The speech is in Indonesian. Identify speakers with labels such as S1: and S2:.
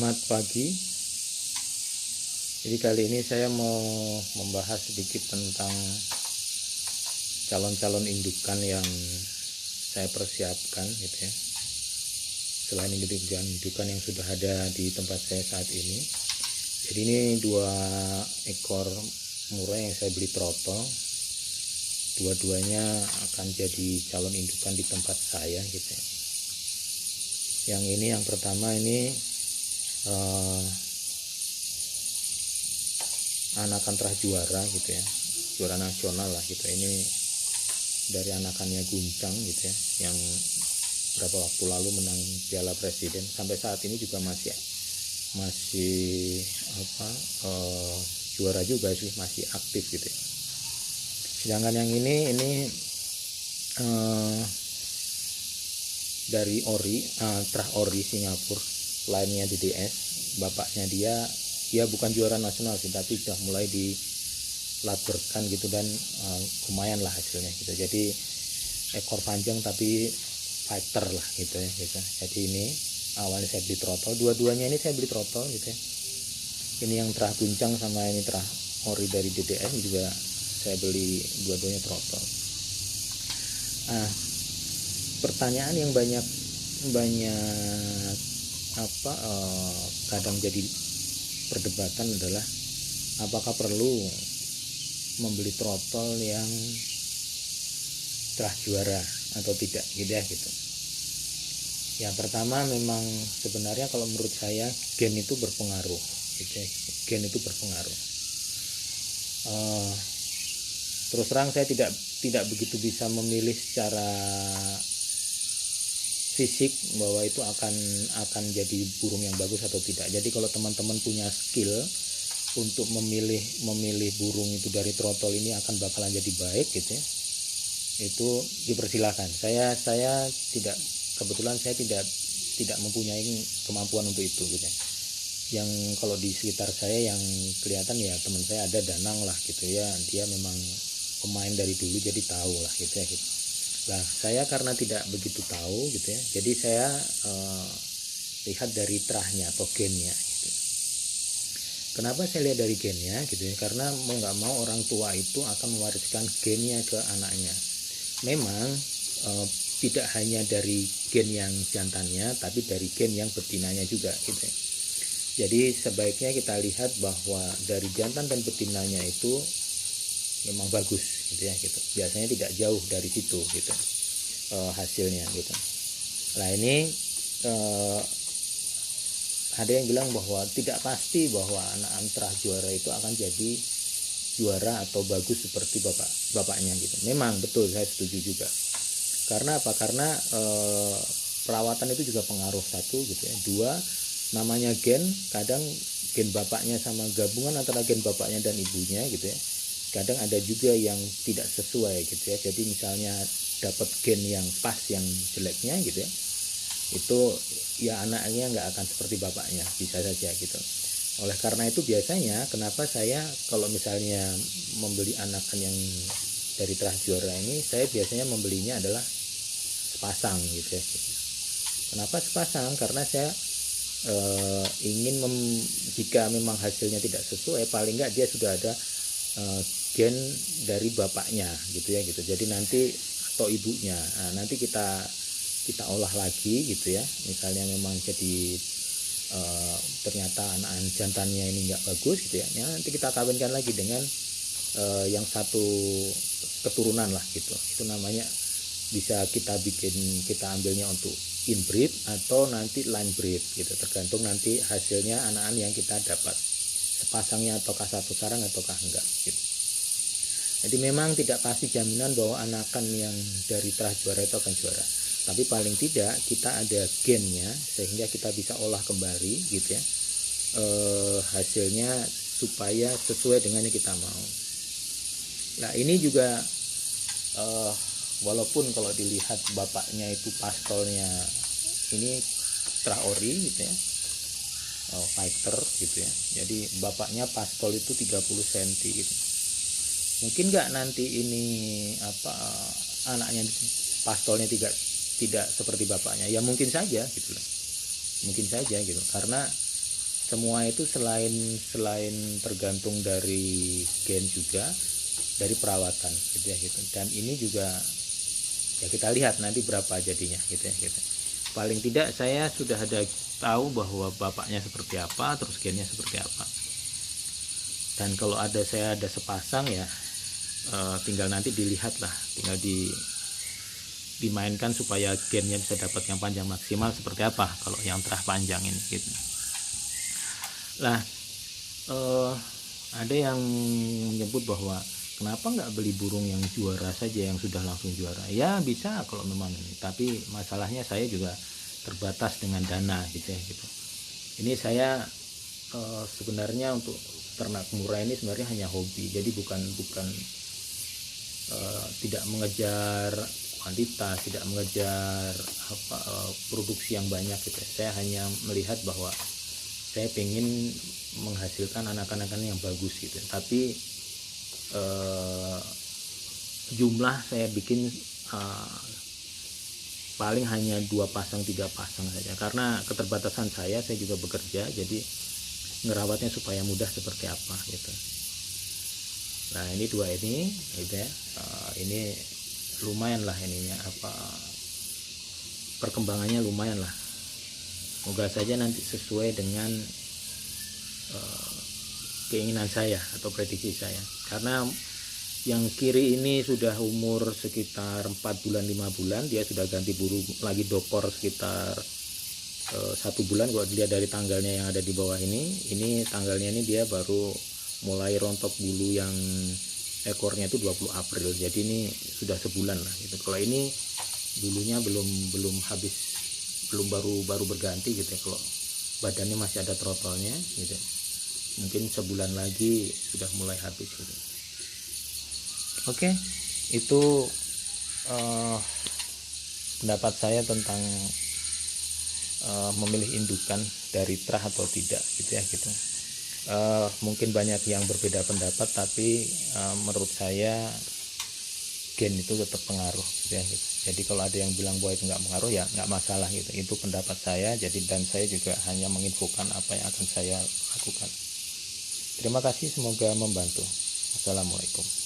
S1: Selamat pagi. Jadi kali ini saya mau membahas sedikit tentang calon-calon indukan yang saya persiapkan gitu ya. Selain indukan yang sudah ada di tempat saya saat ini. Jadi ini 2 ekor murai yang saya beli trotol. Dua-duanya akan jadi calon indukan di tempat saya gitu ya. Yang ini yang pertama ini anakan terah juara gitu ya, juara nasional lah gitu. Ini dari anakannya Guncang gitu ya, yang beberapa waktu lalu menang Piala Presiden, sampai saat ini juga masih juara juga sih, masih aktif gitu ya. Sedangkan yang ini dari ori, terah ori Singapura, lainnya DDS. Bapaknya dia bukan juara nasional sih, tapi sudah mulai dilaburkan gitu, dan lumayan lah hasilnya gitu. Jadi ekor panjang tapi fighter lah gitu ya gitu. Jadi ini awalnya saya beli trotol, dua-duanya ini saya beli trotol gitu ya. Ini yang terah Guncang sama ini terah ori dari DDS juga saya beli dua-duanya trotol. Pertanyaan yang banyak kadang jadi perdebatan adalah apakah perlu membeli trotol yang terah juara atau tidak gitu ya gitu. Ya, pertama memang sebenarnya kalau menurut saya gen itu berpengaruh gitu ya. Gen itu berpengaruh. Terus terang saya tidak begitu bisa memilih secara fisik bahwa itu akan jadi burung yang bagus atau tidak. Jadi kalau teman-teman punya skill untuk memilih burung itu dari trotol ini akan bakalan jadi baik gitu ya, itu dipersilakan. Saya kebetulan saya tidak mempunyai kemampuan untuk itu gitu ya. Yang kalau di sekitar saya yang kelihatan ya teman saya ada Danang lah gitu ya, dia memang pemain dari dulu jadi tahu lah gitu ya gitu. Nah, saya karena tidak begitu tahu gitu ya, jadi saya lihat dari terahnya atau gennya gitu. Kenapa saya lihat dari gennya gitu ya? Karena mau nggak mau orang tua itu akan mewariskan gennya ke anaknya. Memang tidak hanya dari gen yang jantannya, tapi dari gen yang betinanya juga gitu ya. Jadi sebaiknya kita lihat bahwa dari jantan dan betinanya itu memang bagus gitu ya gitu. Biasanya tidak jauh dari situ gitu hasilnya gitu. Nah ini ada yang bilang bahwa tidak pasti bahwa anak terah juara itu akan jadi juara atau bagus seperti bapaknya gitu. Memang betul, saya setuju juga. Karena apa? Karena perawatan itu juga pengaruh, satu gitu ya. Dua, namanya gen, kadang gen bapaknya sama gabungan antara gen bapaknya dan ibunya gitu ya. Kadang ada juga yang tidak sesuai gitu ya. Jadi misalnya dapat gen yang pas yang jeleknya gitu ya, itu ya anaknya nggak akan seperti bapaknya, bisa saja gitu. Oleh karena itu biasanya kenapa saya kalau misalnya membeli anakan yang dari terah juara ini, saya biasanya membelinya adalah sepasang gitu ya. Kenapa sepasang? Karena saya ingin jika memang hasilnya tidak sesuai, paling nggak dia sudah ada gen dari bapaknya gitu ya gitu. Jadi nanti atau ibunya, nanti kita olah lagi gitu ya. Misalnya memang jadi ternyata anak jantannya ini nggak bagus gitu ya, nanti kita kawinkan lagi dengan yang satu keturunan lah gitu. Itu namanya bisa kita ambilnya untuk inbreed atau nanti line breed gitu, tergantung nanti hasilnya anakan yang kita dapat, sepasangnya ataukah satu sarang ataukah enggak gitu. Jadi memang tidak pasti jaminan bahwa anakan yang dari terah juara itu akan juara, tapi paling tidak kita ada gennya sehingga kita bisa olah kembali gitu ya, hasilnya supaya sesuai dengan yang kita mau. Nah ini juga walaupun kalau dilihat bapaknya itu pastolnya ini terah ori gitu ya, fighter gitu ya. Jadi bapaknya pastol itu 30 cm gitu. Mungkin nggak nanti ini anaknya pastolnya tidak seperti bapaknya? Ya mungkin saja gitu loh. Mungkin saja gitu. Karena semua itu selain tergantung dari gen juga dari perawatan gitu ya gitu. Dan ini juga ya kita lihat nanti berapa jadinya gitu ya gitu. Paling tidak saya sudah ada tahu bahwa bapaknya seperti apa, terus gennya seperti apa. Dan kalau saya ada sepasang ya tinggal nanti dilihat lah, tinggal dimainkan supaya gennya bisa dapat yang panjang maksimal seperti apa kalau yang terah panjang ini gitu. Lah ada yang menyebut bahwa kenapa nggak beli burung yang juara saja, yang sudah langsung juara? Ya bisa kalau memang ini, tapi masalahnya saya juga terbatas dengan dana gitu ya gitu. Ini saya sebenarnya untuk ternak murah ini sebenarnya hanya hobi, jadi bukan tidak mengejar kuantitas, tidak mengejar produksi yang banyak gitu. Saya hanya melihat bahwa saya pengen menghasilkan anak-anakan yang bagus gitu. Tapi jumlah saya bikin paling hanya 2 pasang 3 pasang saja, karena keterbatasan saya juga bekerja, jadi ngerawatnya supaya mudah seperti apa gitu. Nah ini 2 ini gitu ya, ini lumayan lah ininya perkembangannya lumayan lah. Moga saja nanti sesuai dengan keinginan saya atau prediksi saya. Karena yang kiri ini sudah umur sekitar 4 bulan 5 bulan, dia sudah ganti bulu lagi, dokor sekitar 1 bulan. Kalau dilihat dari tanggalnya yang ada di bawah ini tanggalnya ini dia baru mulai rontok bulu yang ekornya itu 20 April, jadi ini sudah sebulan lah gitu. Kalau ini bulunya belum habis, belum baru berganti gitu ya. Kalau badannya masih ada trotolnya gitu, mungkin sebulan lagi sudah mulai habis gitu. Oke, itu pendapat saya tentang memilih indukan dari terah atau tidak gitu ya gitu. Mungkin banyak yang berbeda pendapat, tapi menurut saya gen itu tetap pengaruh gitu ya gitu. Jadi kalau ada yang bilang bahwa itu nggak pengaruh, ya nggak masalah gitu. Itu pendapat saya. Jadi dan saya juga hanya menginfokan apa yang akan saya lakukan. Terima kasih, semoga membantu. Assalamualaikum.